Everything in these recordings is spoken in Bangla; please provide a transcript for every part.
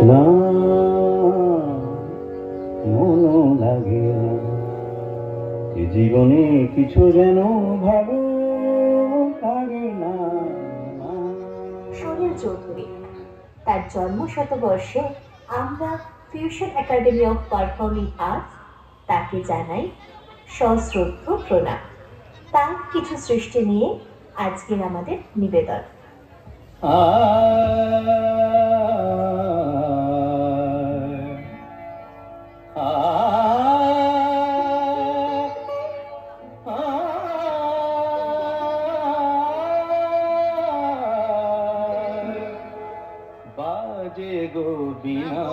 না মনও লাগে না, এ জীবনে কিছু যেন ভালো লাগে না। সুনীল চৌধুরী তার জন্ম শতবর্ষে আমরা fusion academy of performing arts তাকে জানাই সশ্রদ্ধ প্রণাম। তার কিছু সৃষ্টি নিয়ে আজকের আমাদের নিবেদন। বাজে গো বিনা,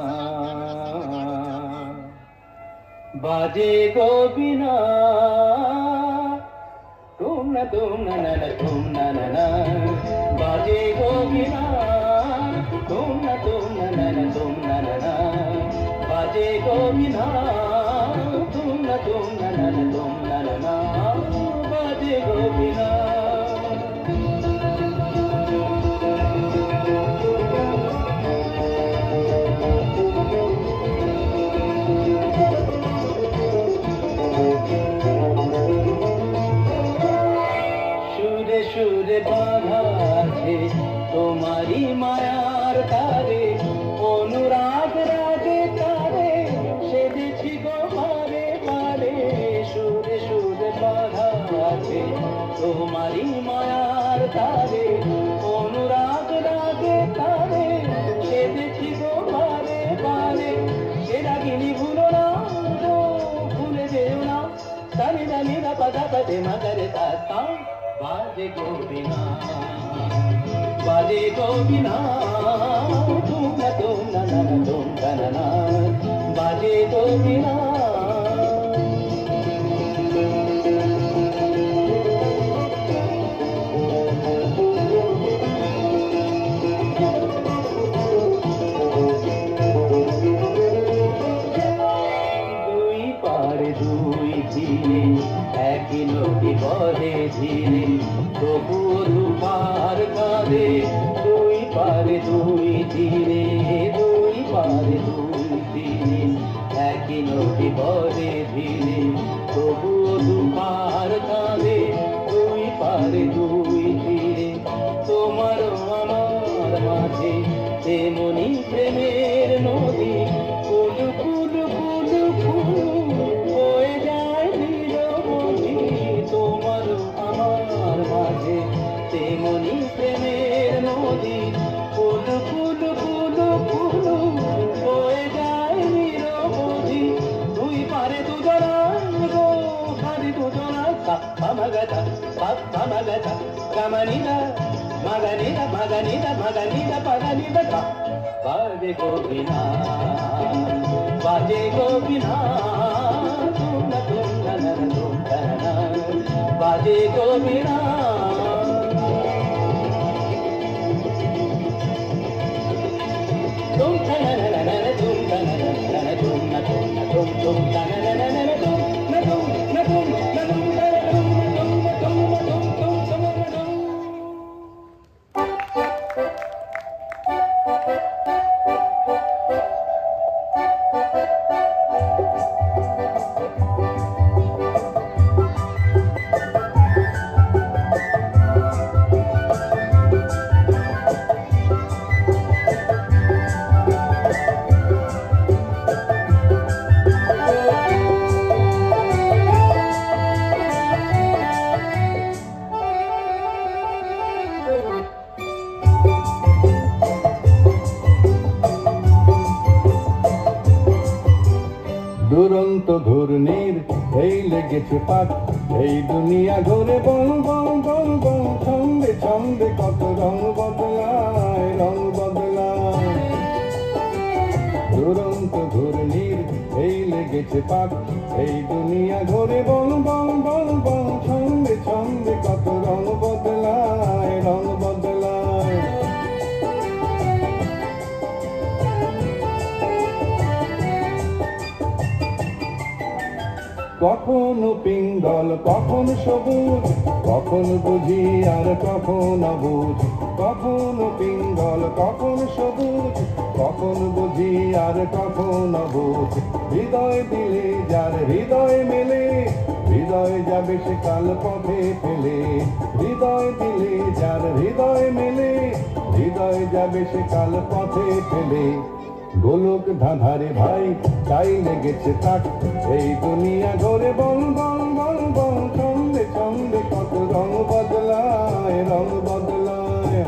বাজে গো বিনা, তুম না না না তুম না না, বাজে গো বিনা, তুম না না না তুম না না, বাজে গো বিনা, তুম না না তুম না না, বাজে গো বিনা। সুরে বাঁধা আছে তোমারি মায়ার তারে, অনুরাগ রাগে তারে সেজেছি গো পারে পারে। সুরে সুরে বাঁধা আছে তোমারি মায়ার তারে, অনুরাগ রাগে তারে সেজেছি গো পারে পারে। সে রাগিনী ভুলো না গো, ভুলে যেও না, সানি রানি রা পাদা পাদে মাগারে তা। বাজে গো বিনা, বাজে গো বিনা, তুম না তুম না তুম না, বাজে গো বিনা। দুই পারে দুই দিনে একই নদী বহে ধীরে, তবুও দুপার কাঁদে। দুই পারে দুই দিনে, দুই পারে দুই দিনে একই নদী বহে ধীরে, তবুও দুপার কাঁদে। দুই পারে দুই তীরে তোমারও আমার মাঝে তেমনি প্রেমের নদী, কুলু কুলু কুলু কুলু হয়ে যায় নিরবধি। তোমারও আমার মাঝে তেমনি প্রেমের নদী, কুলু কুলু কুলু কুলু হয়ে যায় নিরবধি। দুই পারে দুজনা গো, খালি দুজনা মাগাদা মাগাদা কামানিদা মাগানিদা মাগানিদা মাগানিদা পাগানিদা। বাজে গো বিনা, বাজে গো বিনা, তুম না তুম না, বাজে গো বিনা। তুম না না না না তুম না না তুম না তুম তুম না না না না তুম না তুম না তুম না তুম না দুরন্ত ঘূর্ণির এই লেগেছে পাক, এই দুনিয়া ঘুরে বল বল বল বল, ছন্দে ছন্দে কত রং বদলায়, রং বদলায়। দুরন্ত ঘূর্ণির এই লেগেছে পাক, এই দুনিয়া ঘুরে বল বল বল বল, ছন্দে ছন্দে কত রং বদলায়, রং বদলায়। কখনো পিঙ্গল কখন সবুজ, কখন বুঝি আর কখন অবুঝ। কখনো পিঙ্গল কখন সবুজ, কখন বুঝি আর কখন অবুঝ। হৃদয় দিলে যার হৃদয় মেলে, হৃদয় যাবে সে কাল পথে ফেলে। হৃদয় দিলে যার হৃদয় মেলে, হৃদয় যাবে সে কাল পথে ফেলে। গোলক ধাঁধারে ভাই তাই লেগেছে তাক, এই দুনিয়া ঘরে বল বল বল বল। ছন্দে ছন্দে কত রং বদলায়, রং বদলায়।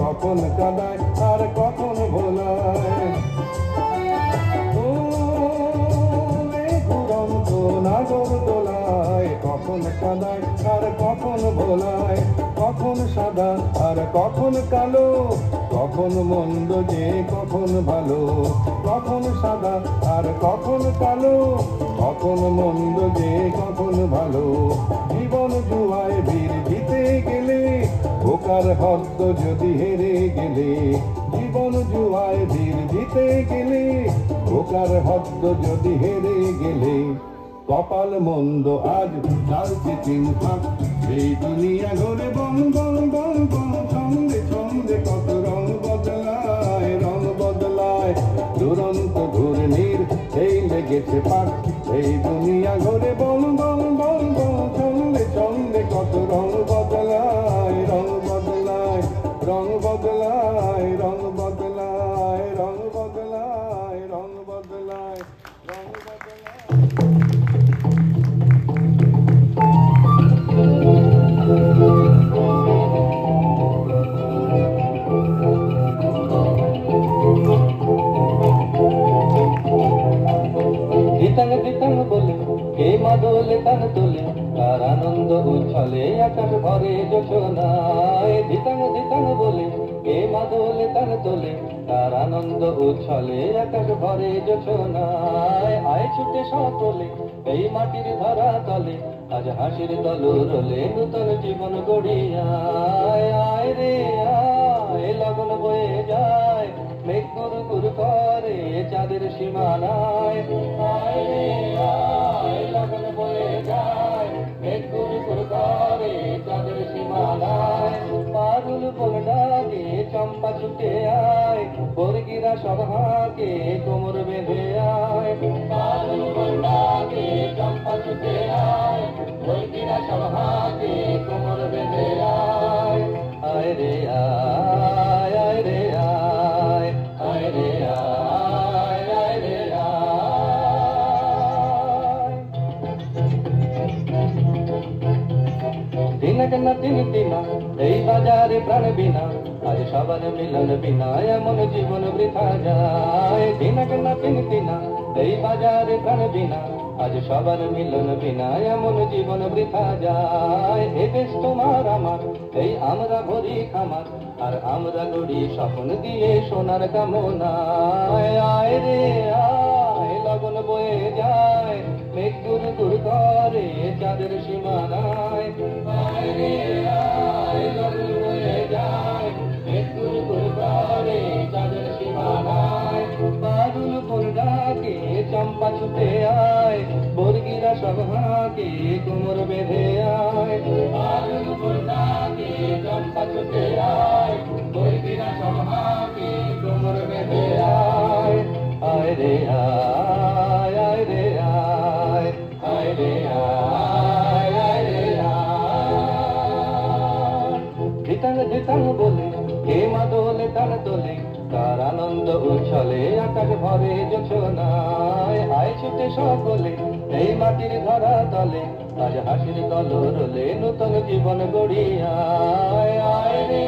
কখন কাদায় আর কখন ভোলায়, ও ঘুরন্ত নাগর দোলায়। কখন কাদায় আর কখন ভোলায়, কখন সাদা আর কখন কালো, কখন মন্দ যে কখন ভালো। কখন সাদা আর কখন কালো, কখন মন্দ যে কখন ভালো। জীবন জুয়ায় বীর জিতে গেলে, বোকার হদ্দ যদি হেরে গেলে। জীবন জুয়ায় বীর জিতে গেলে, বোকার হদ্দ যদি হেরে গেলে। কপাল মন্দ আজ চালছে চিন্তাক, এই দুনিয়া ঘরে বল বল বল বল। ছন্দে ছন্দে কত রং বদলায়, রং বদলায়। দুরন্ত ঘূর্ণির এই লেগেছে পাক, এই দুনিয়া ঘরে বল বল বল বল। ছন্দে ছন্দে কত রং বদলায়, রং বদলায়, রং বদলায়, রং বদলায়, রং বদলায়, রং বদলায়, রং বদলায়। দিতাং দিতাং বলে কে মাদলে তান তোলে, তার আনন্দ উচ্ছলে আকাশ ভরে যোছনায়। দিতাং দিতাং বলে কে মাদলে তান তোলে, তার আনন্দ উচ্ছলে আকাশ ভরে যোছনায়। আয় ছুটে সকলে এই মাটির ধরা তলে, আজ হাসির দলরলে নূতন জীবন গড়িয়ায়। আয় রে আয় লগন বয়ে যায়, মেঘ গুরু গুরু করে চাঁদের সীমানায়। আয় রে আয় লগন বয়ে যায়, মেঘ গুরু গুরু করে চাঁদের সীমানায়। পারুল বন ডাকে চম্পা ছুটে আয়, বর্গিরা সব হাঁকে কোমর বেঁধে আয়। পারুল বন ডাকে চম্পা ছুটে আয়, বর্গিরা সব হাঁকে কোমর বেঁধে আয়। আয় রে আয়, আয় রে আয়, আয় রে আয়, আয় রে আয়। দিনক না দিন দিনা এই বাজারে প্রাণ বিনা, আজ সবার মিলন বিনা এমন জীবন বৃথা যায়। দিনক না দিন দিনা এই বাজারে প্রাণ বিনা, আজ সবার মিলন বিনা এমন জীবন বৃথা যায়। এ দেশ তোমার আমার, এই আমরা ভরি খামার, আর আমরা গড়ি স্বপ্ন দিয়ে সোনার কামনায়। আয় রে আয় লগন বয়ে যায়, মেঘ গুর গুর করে চাঁদের সীমানায়। আয় রে আয় লগন বয়ে যায়, মেঘ গুর গুর করে চাঁদের সীমানায়। পারুল ফুল ডাকে চম্পা ছুটে আয়, বর্গিরা সব হাঁকে কোমর বেঁধে আয়। পারুল ফুল ডাকে চম্পা ছুটে আয়, বর্গিরা সব হাঁকে কোমর বেঁধে আয়। আয় রে আয়, আয় রে আয়, আয় রে আয়, আয় রে আয়। ধিতাং ধিতাং বলে কে মাদলে তান তোলে, তার আনন্দ উচ্ছলে আকাশ ভরে যোছনায়। আয় ছুটে সকলে এই মাটির ধরা তলে, আজ হাসির দলরলে নূতন জীবন গড়িয়ায়। আয় রে